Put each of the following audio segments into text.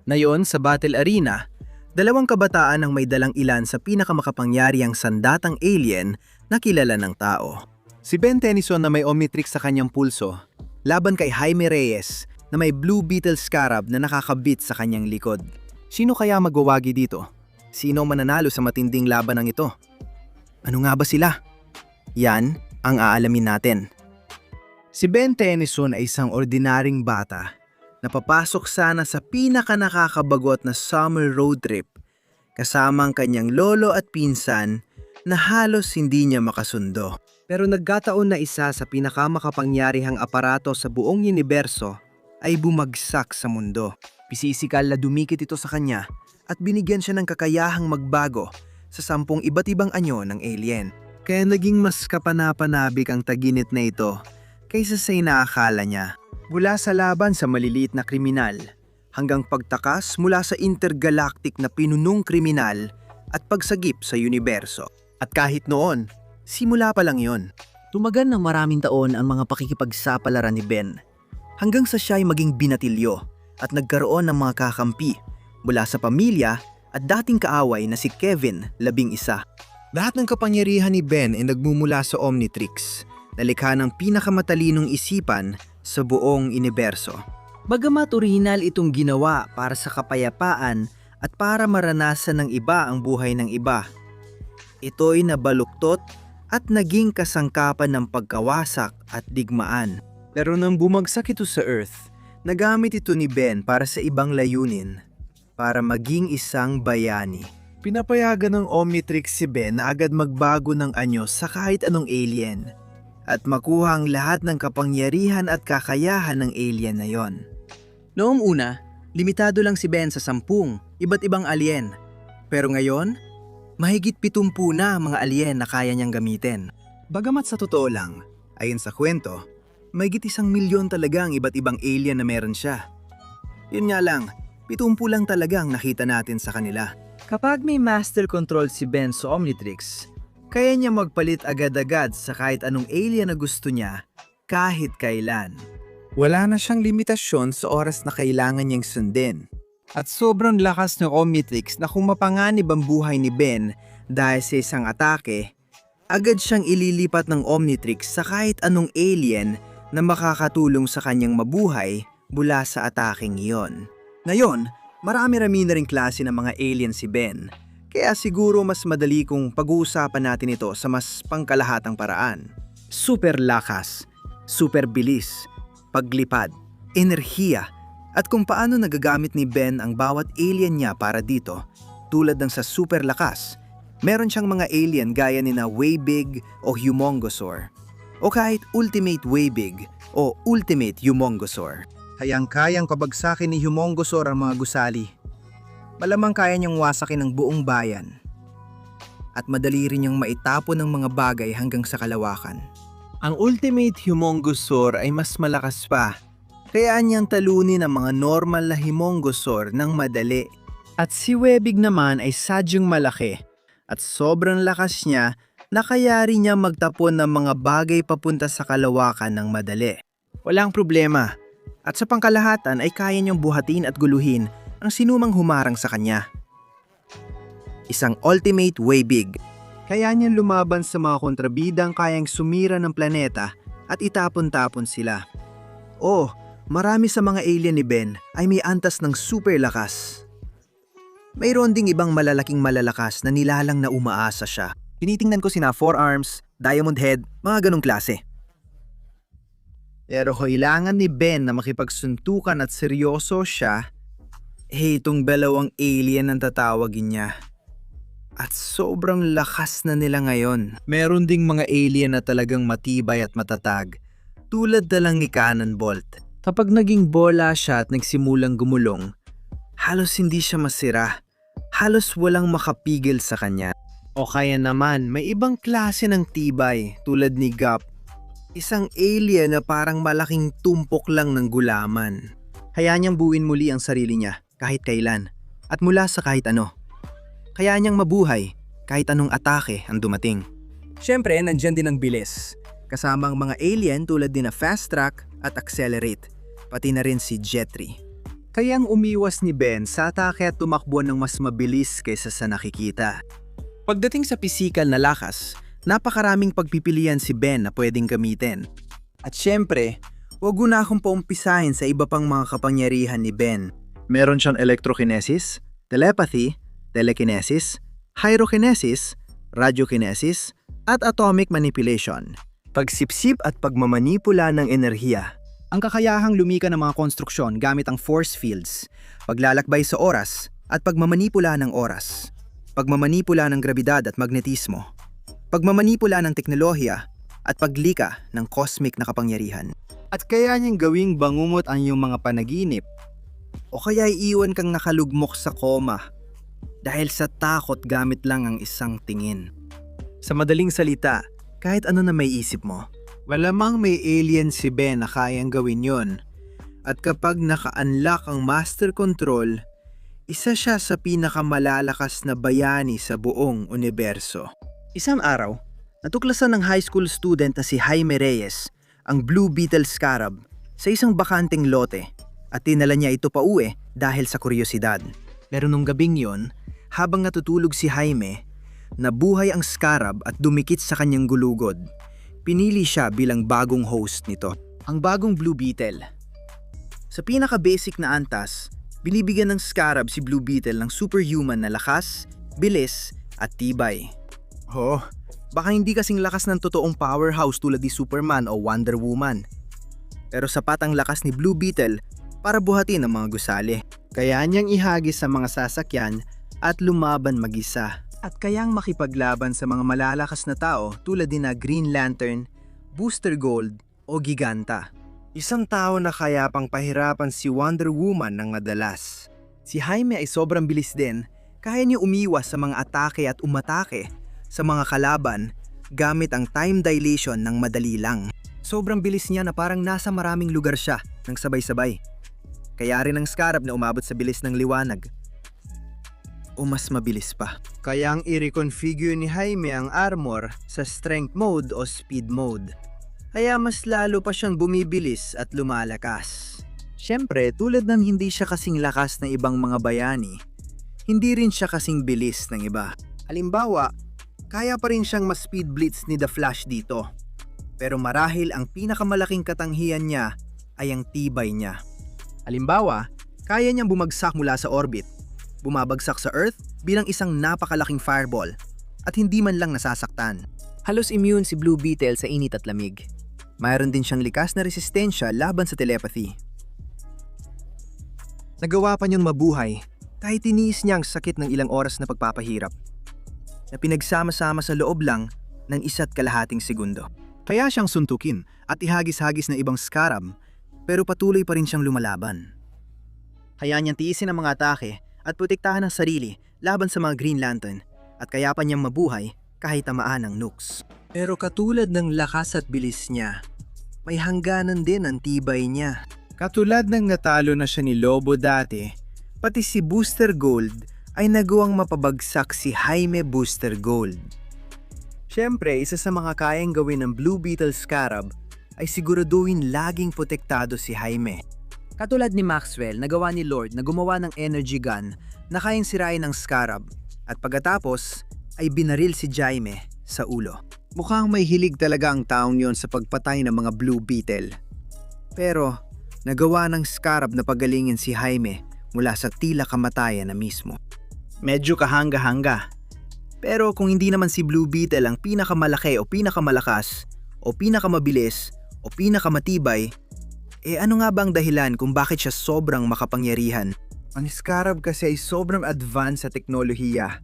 Ngayon sa Battle Arena, dalawang kabataan ang may dalang ilan sa pinakamakapangyarihang sandatang alien na kilala ng tao. Si Ben Tennyson na may Omnitrix sa kanyang pulso, laban kay Jaime Reyes na may Blue Beetle Scarab na nakakabit sa kanyang likod. Sino kaya magwawagi dito? Sino ang mananalo sa matinding labanang ito? Ano nga ba sila? Yan ang aalamin natin. Si Ben Tennyson ay isang ordinaryong bata na papasok sana sa pinakanakakabagot na summer road trip kasama ang kanyang lolo at pinsan na halos hindi niya makasundo. Pero nagkataon na isa sa pinakamakapangyarihang aparato sa buong universo ay bumagsak sa mundo. Pisisikal na dumikit ito sa kanya at binigyan siya ng kakayahang magbago sa 10 iba't ibang anyo ng alien. Kaya naging mas kapanapanabik ang taginit na ito kaysa sa inaakala niya. Mula sa laban sa maliliit na kriminal hanggang pagtakas mula sa intergalactic na pinunong kriminal at pagsagip sa universo. At kahit noon, simula pa lang yon. Tumagal ng maraming taon ang mga pakikipagsapalaran ni Ben hanggang sa siya ay maging binatilyo at nagkaroon ng mga kakampi mula sa pamilya at dating kaaway na si Kevin, 11. Lahat ng kapangyarihan ni Ben ay nagmumula sa Omnitrix, na likha ng pinakamatalinong isipan sa buong universo. Bagamat orihinal itong ginawa para sa kapayapaan at para maranasan ng iba ang buhay ng iba, ito'y nabaluktot at naging kasangkapan ng pagkawasak at digmaan. Pero nang bumagsak ito sa Earth, nagamit ito ni Ben para sa ibang layunin, para maging isang bayani. Pinapayagan ng Omnitrix si Ben na agad magbago ng anyo sa kahit anong alien at makuha ang lahat ng kapangyarihan at kakayahan ng alien na yon. Noong una, limitado lang si Ben sa 10 iba't ibang alien. Pero ngayon, mahigit 70 na ang mga alien na kaya niyang gamitin. Bagamat sa totoo lang, ayon sa kwento, mahigit 1 milyon talaga ang iba't ibang alien na meron siya. Yun nga lang, 70 lang talaga ang nakita natin sa kanila. Kapag may master control si Ben sa Omnitrix, kaya niya magpalit agad-agad sa kahit anong alien na gusto niya, kahit kailan. Wala na siyang limitasyon sa oras na kailangan niyang sundin. At sobrang lakas ng Omnitrix na kung mapanganib ang buhay ni Ben dahil sa isang atake, agad siyang ililipat ng Omnitrix sa kahit anong alien na makakatulong sa kanyang mabuhay mula sa ataking iyon. Ngayon, marami-rami na ring klase ng mga alien si Ben. Kaya siguro mas madali kung pag-uusapan natin ito sa mas pangkalahatang paraan. Super lakas, super bilis, paglipad, enerhiya, at kung paano nagagamit ni Ben ang bawat alien niya para dito. Tulad ng sa super lakas, meron siyang mga alien gaya ni na Way-Big o Humongosaur, o kahit Ultimate Way-Big o Ultimate Humongosaur. Kayang-kayang pabagsakin ni Humongosaur ang mga gusali. Malamang kaya niyang wasakin ang buong bayan. At madali rin niyang maitapon ng mga bagay hanggang sa kalawakan. Ang Ultimate Humongosaur ay mas malakas pa. Kaya niyang talunin ang mga normal na Humongosaur ng madali. At si Webig naman ay sadyang malaki. At sobrang lakas niya na kaya rin niya magtapon ng mga bagay papunta sa kalawakan ng madali. Walang problema. At sa pangkalahatan ay kaya niyang buhatin at guluhin ang sinumang humarang sa kanya. Isang Ultimate Way-Big. Kaya niyang lumaban sa mga kontrabidang kayang sumira ng planeta at itapon-tapon sila. Oh, marami sa mga alien ni Ben ay may antas ng super lakas. Mayroon ding ibang malalakas na nilalang na umaasa siya. Tinitingnan ko sina Four-Arms, Diamond Head, mga ganong klase. Pero kailangan ni Ben na makipagsuntukan at seryoso siya. Itong dalawang alien ang tatawagin niya. At sobrang lakas na nila ngayon. Meron ding mga alien na talagang matibay at matatag. Tulad na lang ni Cannonbolt. Kapag naging bola siya at nagsimulang gumulong, halos hindi siya masira. Halos walang makapigil sa kanya. O kaya naman may ibang klase ng tibay tulad ni Gap. Isang alien na parang malaking tumpok lang ng gulaman. Hayaan niyang buuin muli ang sarili niya kahit kailan at mula sa kahit ano. Kaya niyang mabuhay kahit anong atake ang dumating. Siyempre, nandyan din ang bilis. Kasama ang mga alien tulad din na Fast Track at Accelerate, pati na rin si Jetri. Kayang umiwas ni Ben sa atake at tumakbo ng mas mabilis kaysa sa nakikita. Pagdating sa pisikal na lakas, napakaraming pagpipilian si Ben na pwedeng gamitin. At syempre, wag ko na akong paumpisahin sa iba pang mga kapangyarihan ni Ben. Meron siyang electrokinesis, telepathy, telekinesis, pyrokinesis, radiokinesis, at atomic manipulation. Pagsipsip at pagmamanipula ng enerhiya. Ang kakayahang lumika ng mga konstruksyon gamit ang force fields, paglalakbay sa oras at pagmamanipula ng oras, pagmamanipula ng grabidad at magnetismo, pagmamanipula ng teknolohiya at paglika ng cosmic na kapangyarihan. At kaya niyang gawing bangungot ang iyong mga panaginip o kaya iiwan kang nakalugmok sa koma dahil sa takot gamit lang ang isang tingin. Sa madaling salita, kahit ano na may isip mo, malamang may alien si Ben na kayang gawin yon. At kapag naka-unlock ang master control, isa siya sa pinakamalalakas na bayani sa buong universo. Isang araw, natuklasan ng high school student na si Jaime Reyes ang Blue Beetle Scarab sa isang bakanteng lote at tinala niya ito pauwi dahil sa kuryosidad. Pero nung gabing yon, habang natutulog si Jaime, nabuhay ang Scarab at dumikit sa kanyang gulugod. Pinili siya bilang bagong host nito, ang bagong Blue Beetle. Sa pinaka-basic na antas, binibigyan ng Scarab si Blue Beetle ng superhuman na lakas, bilis at tibay. Baka hindi kasing lakas ng totoong powerhouse tulad ni Superman o Wonder Woman. Pero sapat ang lakas ni Blue Beetle para buhatin ang mga gusali. Kaya niyang ihagis sa mga sasakyan at lumaban mag-isa. At kayang makipaglaban sa mga malalakas na tao tulad din na Green Lantern, Booster Gold o Giganta. Isang tao na kaya pang pahirapan si Wonder Woman ng madalas. Si Jaime ay sobrang bilis din, kaya niya umiwas sa mga atake at umatake sa mga kalaban gamit ang time dilation ng madali lang. Sobrang bilis niya na parang nasa maraming lugar siya ng sabay-sabay. Kaya rin ang Scarab na umabot sa bilis ng liwanag. O mas mabilis pa. Kaya ang i-reconfigure ni Jaime ang armor sa strength mode o speed mode. Kaya mas lalo pa siyang bumibilis at lumalakas. Siyempre, tulad ng hindi siya kasing lakas ng ibang mga bayani, hindi rin siya kasing bilis ng iba. Halimbawa, kaya pa rin siyang mas speed blitz ni The Flash dito. Pero marahil ang pinakamalaking katanghian niya ay ang tibay niya. Halimbawa, kaya niyang bumagsak mula sa orbit, bumabagsak sa Earth bilang isang napakalaking fireball at hindi man lang nasasaktan. Halos immune si Blue Beetle sa init at lamig. Mayroon din siyang likas na resistensya laban sa telepathy. Nagawa pa niyang mabuhay kahit tiniis niya ang sakit ng ilang oras na pagpapahirap na pinagsama-sama sa loob lang ng 1.5 segundo. Kaya siyang suntukin at ihagis-hagis na ibang Scarab pero patuloy pa rin siyang lumalaban. Kaya niyang tiisin ang mga atake at protektahan ang sarili laban sa mga Green Lantern at kaya pa niyang mabuhay kahit tamaan ng nukes. Pero katulad ng lakas at bilis niya, may hangganan din ang tibay niya. Katulad ng natalo na siya ni Lobo dati, pati si Booster Gold ay nagawang mapabagsak si Jaime Booster Gold. Siyempre, isa sa mga kayang gawin ng Blue Beetle Scarab ay siguraduhin laging protektado si Jaime. Katulad ni Maxwell, nagawa ni Lord na gumawa ng energy gun na kayang sirain ng Scarab at pagkatapos ay binaril si Jaime sa ulo. Mukhang may hilig talaga ang taong yon sa pagpatay ng mga Blue Beetle. Pero nagawa ng Scarab na pagalingin si Jaime mula sa tila kamatayan na mismo. Medyo kahanga-hanga. Pero kung hindi naman si Blue Beetle ang pinakamalaki o pinakamalakas o pinakamabilis o pinakamatibay, ano nga ba ang dahilan kung bakit siya sobrang makapangyarihan? Ang Scarab kasi ay sobrang advanced sa teknolohiya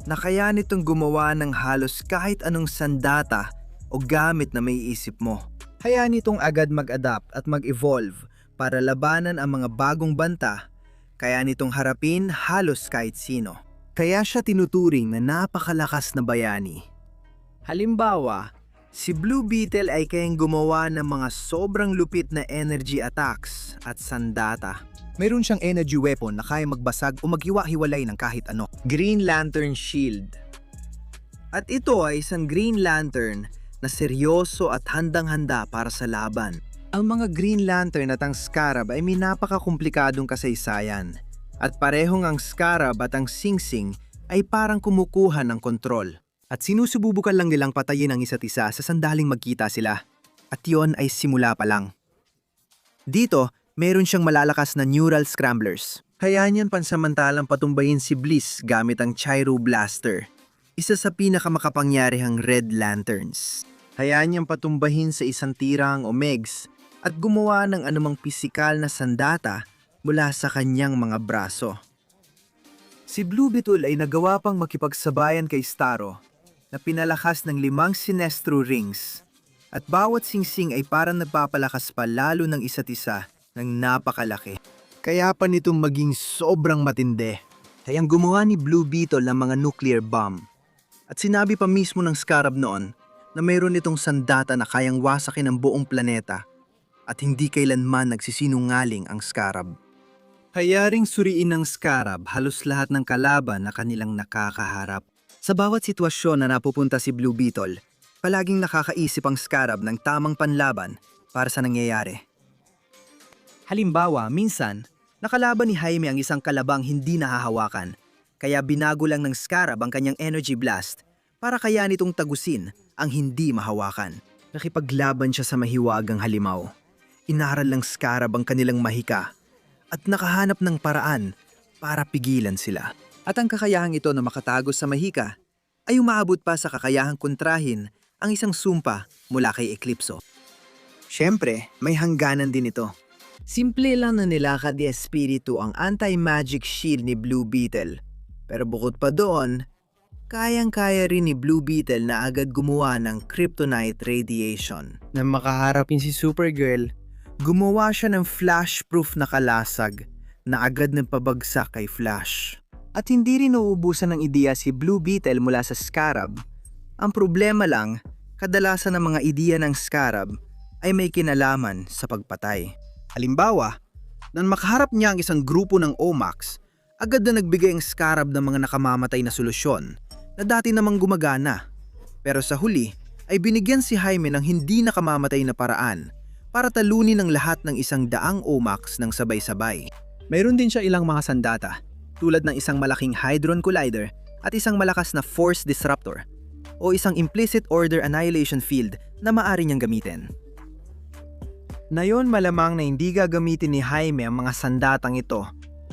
na kaya nitong gumawa ng halos kahit anong sandata o gamit na may isip mo. Kaya nitong agad mag-adapt at mag-evolve para labanan ang mga bagong banta, kaya nitong harapin halos kahit sino. Kaya siya tinuturing na napakalakas na bayani. Halimbawa, si Blue Beetle ay kayang gumawa ng mga sobrang lupit na energy attacks at sandata. Mayroon siyang energy weapon na kayang magbasag o maghiwa-hiwalay ng kahit ano. Green Lantern Shield. At ito ay isang Green Lantern na seryoso at handang-handa para sa laban. Ang mga Green Lantern at ang Scarab ay may napakakomplikadong kasaysayan. At parehong ang Scarab at ang Sing Sing ay parang kumukuha ng kontrol. At sinusubukan lang nilang patayin ang isa't isa sa sandaling magkita sila. At yon ay simula pa lang. Dito, meron siyang malalakas na neural scramblers. Kaya niyan pansamantalang patumbayin si Bliss gamit ang Chiro Blaster, isa sa pinakamakapangyarihang Red Lanterns. Hayaan niyang patumbahin sa isang tira ang Omegs at gumawa ng anumang pisikal na sandata mula sa kanyang mga braso. Si Blue Beetle ay nagawa pang makipagsabayan kay Starro na pinalakas ng 5 Sinestro Rings at bawat singsing ay parang nagpapalakas pa lalo ng isa't isa ng napakalaki. Kaya pa nitong maging sobrang matindi. Kayang gumawa ni Blue Beetle ng mga nuclear bomb. At sinabi pa mismo ng Scarab noon na mayroon itong sandata na kayang wasakin ang buong planeta at hindi kailanman nagsisinungaling ang Scarab. Hayaring suriin ng Scarab halos lahat ng kalaban na kanilang nakakaharap. Sa bawat sitwasyon na napupunta si Blue Beetle, palaging nakakaisip ang Scarab ng tamang panlaban para sa nangyayari. Halimbawa, minsan, nakalaban ni Jaime ang isang kalabang hindi nahahawakan, kaya binago lang ng Scarab ang kanyang energy blast para kaya nitong tagusin ang hindi mahawakan. Nakipaglaban siya sa mahiwagang halimaw. Inaral ng Scarab ang kanilang mahika at nakahanap ng paraan para pigilan sila. At ang kakayahang ito na makatago sa mahika ay umaabot pa sa kakayahang kontrahin ang isang sumpa mula kay Eclipso. Siyempre, may hangganan din ito. Simple lang na nilakad ni Espiritu ang anti-magic shield ni Blue Beetle. Pero bukod pa doon, kayang-kaya rin ni Blue Beetle na agad gumawa ng kryptonite radiation. Nang makaharapin si Supergirl, gumawa siya ng flash-proof na kalasag na agad nagpabagsak kay Flash. At hindi rin nauubusan ng ideya si Blue Beetle mula sa Scarab. Ang problema lang, kadalasan ng mga ideya ng Scarab ay may kinalaman sa pagpatay. Halimbawa, nang makaharap niya ang isang grupo ng Omax, agad na nagbigay ang Scarab ng mga nakamamatay na solusyon na dati namang gumagana. Pero sa huli ay binigyan si Jaime ng hindi nakamamatay na paraan para talunin ang lahat ng 100 Omax ng sabay-sabay. Mayroon din siya ilang mga sandata tulad ng isang malaking Hydron Collider at isang malakas na Force Disruptor o isang Implicit Order Annihilation Field na maaari niyang gamitin. Nayon malamang na hindi gagamitin ni Jaime ang mga sandatang ito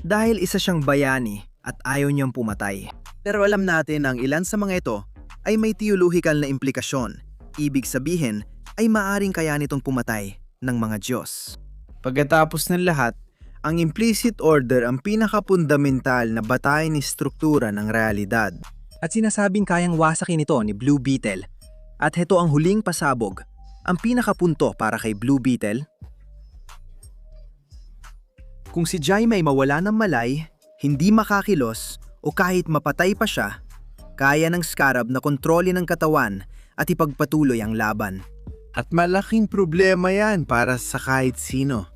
dahil isa siyang bayani at ayaw niyang pumatay. Pero alam natin ang ilan sa mga ito ay may theological na implikasyon. Ibig sabihin ay maaring kaya nitong pumatay ng mga Diyos. Pagkatapos ng lahat, ang implicit order ang pinakapundamental na batay ni struktura ng realidad. At sinasabing kayang wasakin ito ni Blue Beetle. At heto ang huling pasabog. Ang pinakapunto para kay Blue Beetle. Kung si Jaime ay mawala ng malay, hindi makakilos o kahit mapatay pa siya, kaya ng Scarab na kontrolin ang katawan at ipagpatuloy ang laban. At malaking problema yan para sa kahit sino.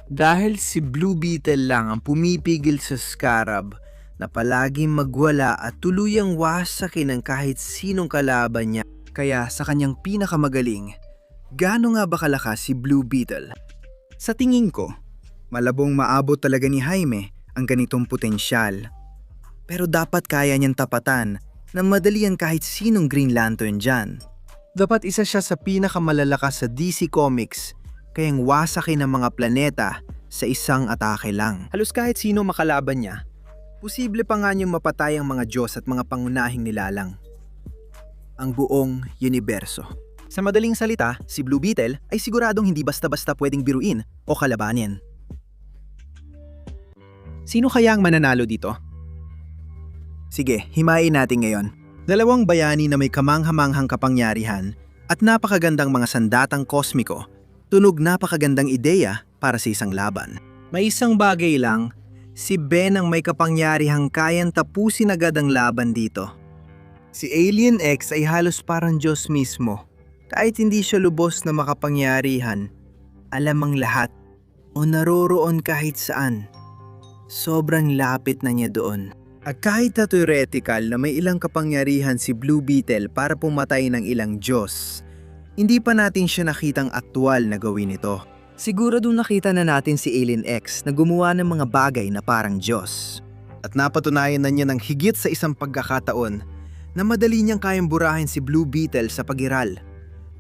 Dahil si Blue Beetle lang ang pumipigil sa Scarab na palaging magwala at tuluyang wasakin ng kahit sinong kalaban niya. Kaya sa kanyang pinakamagaling, gaano nga ba kalakas si Blue Beetle? Sa tingin ko, malabong maabot talaga ni Jaime ang ganitong potensyal. Pero dapat kaya niyang tapatan na madali ang kahit sinong Green Lantern dyan. Dapat isa siya sa pinakamalalakas sa DC Comics, kayang wasakin ng mga planeta sa isang atake lang. Halos kahit sino makalaban niya, posible pa nga niyang mapatay ang mga Diyos at mga pangunahing nilalang. Ang buong universo. Sa madaling salita, si Blue Beetle ay siguradong hindi basta-basta pwedeng biruin o kalabanin. Sino kaya ang mananalo dito? Sige, himayin natin ngayon. Dalawang bayani na may kamanghamanghang kapangyarihan at napakagandang mga sandatang kosmiko, tunog napakagandang ideya para sa isang laban. May isang bagay lang, si Ben ang may kapangyarihang kayang tapusin agad ang laban dito. Si Alien X ay halos parang Diyos mismo. Kahit hindi siya lubos na makapangyarihan, alam ang lahat o naroroon kahit saan. Sobrang lapit na niya doon. At kahit na theoretical na may ilang kapangyarihan si Blue Beetle para pumatay ng ilang Diyos, Hindi pa natin siya nakitang aktwal na gawin ito. Sigurado nakita na natin si Alien X na gumawa ng mga bagay na parang Diyos. At napatunayan na niya ng higit sa isang pagkakataon na madali niyang kayang burahin si Blue Beetle sa pag-iral.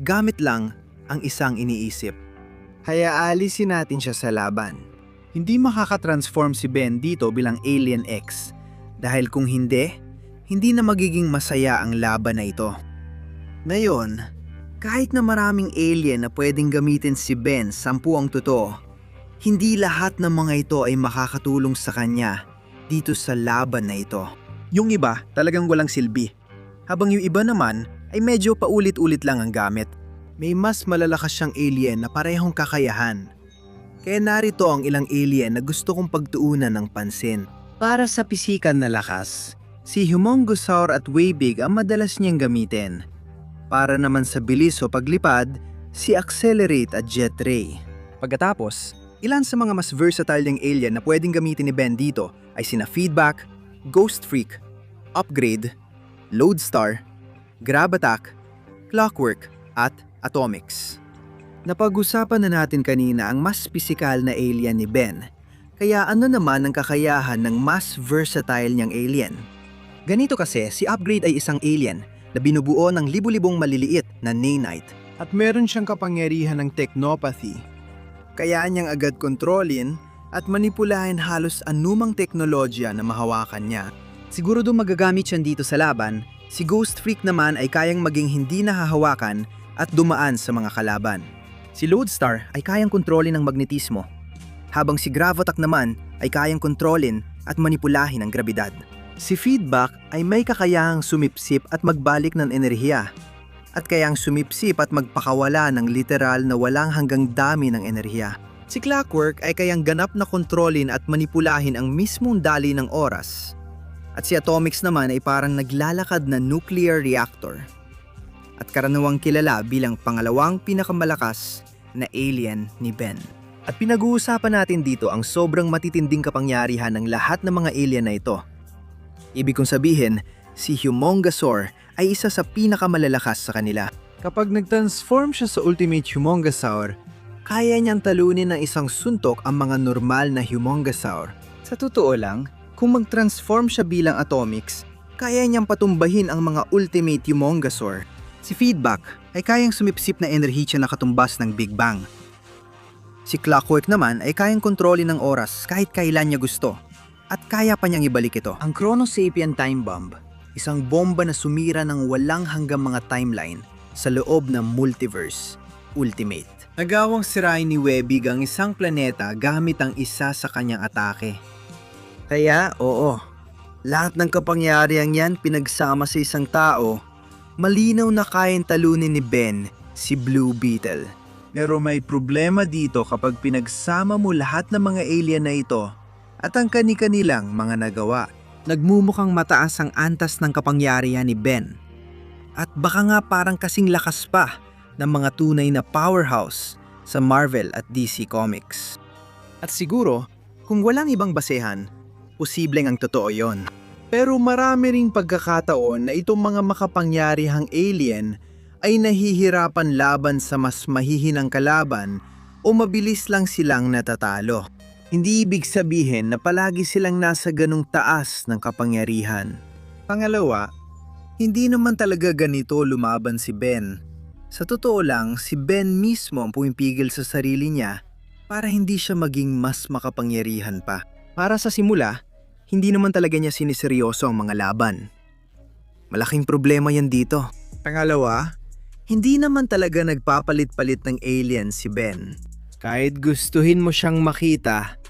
Gamit lang ang isang iniisip. Kaya alisin natin siya sa laban. Hindi makakatransform si Ben dito bilang Alien X. Dahil kung hindi na magiging masaya ang laban na ito. Ngayon, kahit na maraming alien na pwedeng gamitin si Ben, 10 ang totoo, hindi lahat ng mga ito ay makakatulong sa kanya dito sa laban na ito. Yung iba talagang walang silbi, habang yung iba naman ay medyo paulit-ulit lang ang gamit. May mas malalakas siyang alien na parehong kakayahan. Kaya narito ang ilang alien na gusto kong pagtuunan ng pansin. Para sa pisikan na lakas, si Humongosaur at Waybig ang madalas niyang gamitin. Para naman sa bilis o paglipad, si Accelerate at Jet Ray. Pagkatapos, ilan sa mga mas versatile ng alien na pwedeng gamitin ni Ben dito ay sina Feedback, Ghost Freak, Upgrade, Lodestar, Grab Attack, Clockwork, at Atomics. Napag-usapan na natin kanina ang mas pisikal na alien ni Ben. Kaya ano naman ang kakayahan ng mas versatile niyang alien? Ganito kasi, si Upgrade ay isang alien na binubuo ng libu-libong maliliit na nanite. At meron siyang kapangyarihan ng technopathy. Kaya niyang agad kontrolin at manipulahin halos anumang teknolohiya na mahawakan niya. Siguro doon magagamit siya dito sa laban, si Ghost Freak naman ay kayang maging hindi nahahawakan at dumaan sa mga kalaban. Si Lodestar ay kayang kontrolin ng magnetismo, habang si Gravotack naman ay kayang kontrolin at manipulahin ang grabidad. Si Feedback ay may kakayahang sumipsip at magbalik ng enerhiya, at kayang sumipsip at magpakawala ng literal na walang hanggang dami ng enerhiya. Si Clockwork ay kayang ganap na kontrolin at manipulahin ang mismong dali ng oras. At si Atomics naman ay parang naglalakad na nuclear reactor. At karaniwang kilala bilang pangalawang pinakamalakas na alien ni Ben. At pinag-uusapan natin dito ang sobrang matitinding kapangyarihan ng lahat ng mga alien na ito. Ibig kong sabihin, si Humongosaur ay isa sa pinakamalalakas sa kanila. Kapag nag-transform siya sa Ultimate Humongosaur, kaya niyang talunin ng isang suntok ang mga normal na Humongosaur. Sa totoo lang, kung mag-transform siya bilang Atomics, kaya niyang patumbahin ang mga Ultimate Humongosaur. Si Feedback ay kayang sumipsip na enerhiya na katumbas ng Big Bang. Si Clockwork naman ay kayang kontrolin ng oras kahit kailan niya gusto. At kaya pa niyang ibalik ito. Ang Chronosapien Time Bomb, isang bomba na sumira ng walang hanggang mga timeline sa loob ng Multiverse Ultimate. Nagawang sirain ni Webig ang isang planeta gamit ang isa sa kanyang atake. Kaya, oo, lahat ng kapangyarihan yan pinagsama sa isang tao, malinaw na kayang talunin ni Ben si Blue Beetle. Pero may problema dito kapag pinagsama mo lahat ng mga alien na ito at ang kani-kanilang mga nagawa. Nagmumukhang mataas ang antas ng kapangyarihan ni Ben. At baka nga parang kasing lakas pa ng mga tunay na powerhouse sa Marvel at DC Comics. At siguro, kung walang ibang basehan, posibleng ang totoo yon. Pero marami ring pagkakataon na itong mga makapangyarihang alien ay nahihirapan laban sa mas mahihinang kalaban o mabilis lang silang natatalo. Hindi ibig sabihin na palagi silang nasa ganung taas ng kapangyarihan. Pangalawa, hindi naman talaga ganito lumaban si Ben. Sa totoo lang, si Ben mismo ang pumipigil sa sarili niya para hindi siya maging mas makapangyarihan pa. Para sa simula, hindi naman talaga niya siniseryoso ang mga laban. Malaking problema yan dito. Pangalawa, hindi naman talaga nagpapalit-palit ng alien si Ben. Kahit gustuhin mo siyang makita,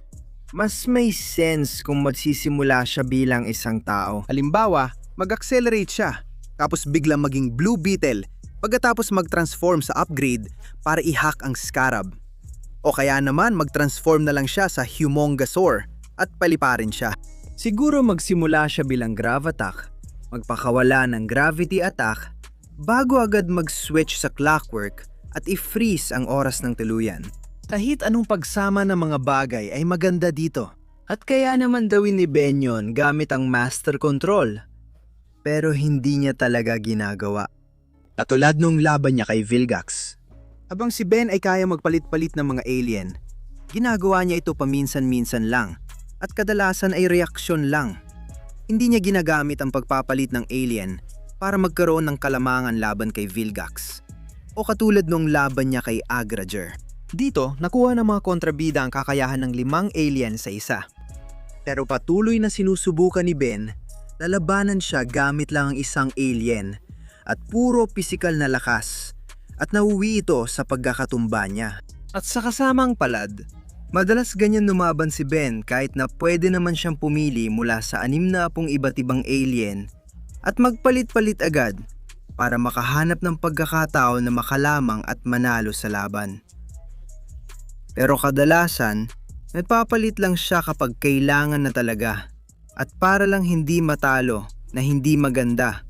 mas may sense kung magsisimula siya bilang isang tao. Halimbawa, mag-accelerate siya, tapos biglang maging Blue Beetle, pagkatapos mag-transform sa Upgrade para i-hack ang Scarab. O kaya naman mag-transform na lang siya sa Humongosaur at paliparin siya. Siguro magsimula siya bilang Gravotack, magpakawala ng Gravity Attack, bago agad mag-switch sa Clockwork at i-freeze ang oras ng tuluyan. Kahit anong pagsama ng mga bagay ay maganda dito. At kaya naman dawin ni Ben yun gamit ang Master Control. Pero hindi niya talaga ginagawa. Katulad nung laban niya kay Vilgax. Habang si Ben ay kaya magpalit-palit ng mga alien, ginagawa niya ito paminsan-minsan lang at kadalasan ay reaksyon lang. Hindi niya ginagamit ang pagpapalit ng alien para magkaroon ng kalamangan laban kay Vilgax o katulad nung laban niya kay Agrager. Dito, nakuha ng mga kontrabida ang kakayahan ng 5 alien sa isa. Pero patuloy na sinusubukan ni Ben, lalabanan siya gamit lang ang isang alien at puro pisikal na lakas at nauwi ito sa pagkakatumba niya. At sa kasamang palad, madalas ganyan lumaban si Ben kahit na pwede naman siyang pumili mula sa 60 iba't ibang alien at magpalit-palit agad para makahanap ng pagkakataon na makalamang at manalo sa laban. Pero kadalasan, nagpapalit lang siya kapag kailangan na talaga at para lang hindi matalo na hindi maganda,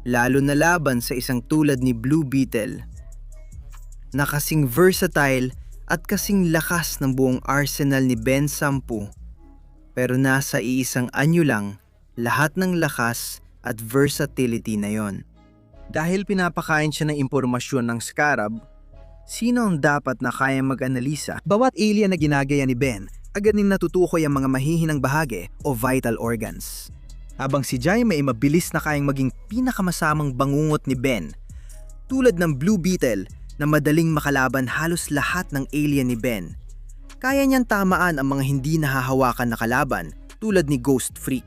lalo na laban sa isang tulad ni Blue Beetle na kasing versatile at kasing lakas ng buong arsenal ni Ben 10 pero nasa iisang anyo lang lahat ng lakas at versatility na yon. Dahil pinapakain siya ng impormasyon ng Scarab, sino ang dapat na kaya mag-analisa? Bawat alien na ginagaya ni Ben, agad ning natutukoy ang mga mahihinang bahagi o vital organs. Habang si Jaime ay mabilis na kayang maging pinakamasamang bangungot ni Ben, tulad ng Blue Beetle na madaling makalaban halos lahat ng alien ni Ben. Kaya niyang tamaan ang mga hindi nahahawakan na kalaban tulad ni Ghost Freak.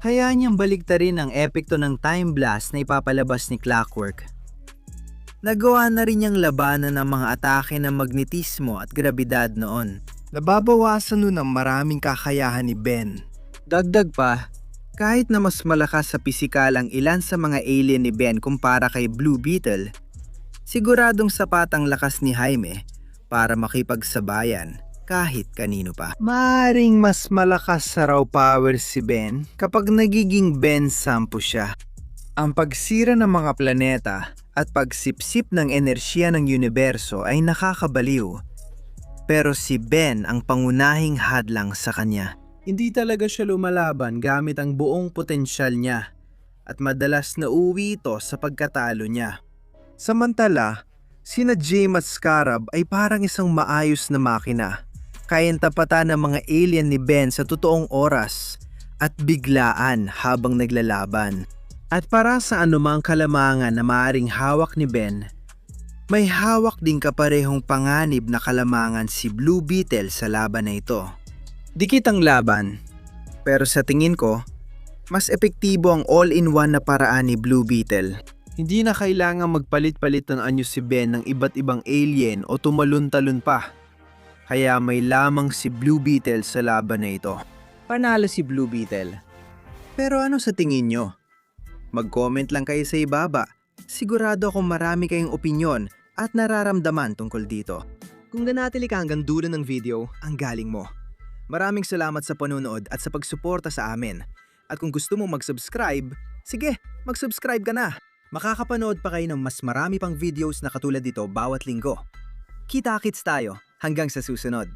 Hayaan niyang baliktarin ang epekto ng Time Blast na ipapalabas ni Clockwork. Nagawa na rin niyang labanan ng mga atake ng magnetismo at grabidad noon. Nababawasan nun ang maraming kakayahan ni Ben. Dagdag pa, kahit na mas malakas sa pisikal ang ilan sa mga alien ni Ben kumpara kay Blue Beetle, siguradong sapat ang lakas ni Jaime para makipagsabayan kahit kanino pa. Maaring mas malakas sa raw power si Ben kapag nagiging Ben 10 siya. Ang pagsira ng mga planeta at pagsipsip ng enerhiya ng universo ay nakakabaliw. Pero si Ben ang pangunahing hadlang sa kanya. Hindi talaga siya lumalaban gamit ang buong potensyal niya at madalas nauwi ito sa pagkatalo niya. Samantala, sina Jaime at Scarab ay parang isang maayos na makina. Kayang tapatan ng mga alien ni Ben sa totoong oras at biglaan habang naglalaban. At para sa anumang kalamangan na maaring hawak ni Ben, may hawak din kaparehong panganib na kalamangan si Blue Beetle sa laban na ito. Dikit ang laban, pero sa tingin ko, mas epektibo ang all-in-one na paraan ni Blue Beetle. Hindi na kailangang magpalit-palit ng anyo si Ben ng iba't ibang alien o tumalon-talon pa. Kaya may lamang si Blue Beetle sa laban na ito. Panalo si Blue Beetle. Pero ano sa tingin nyo? Mag-comment lang kayo sa ibaba. Sigurado akong marami kayong opinyon at nararamdaman tungkol dito. Kung nanatili ka hanggang dulo ng video, ang galing mo. Maraming salamat sa panonood at sa pagsuporta sa amin. At kung gusto mo mag-subscribe, sige, mag-subscribe ka na. Makakapanood pa kayo ng mas marami pang videos na katulad dito bawat linggo. Kita-kits tayo hanggang sa susunod.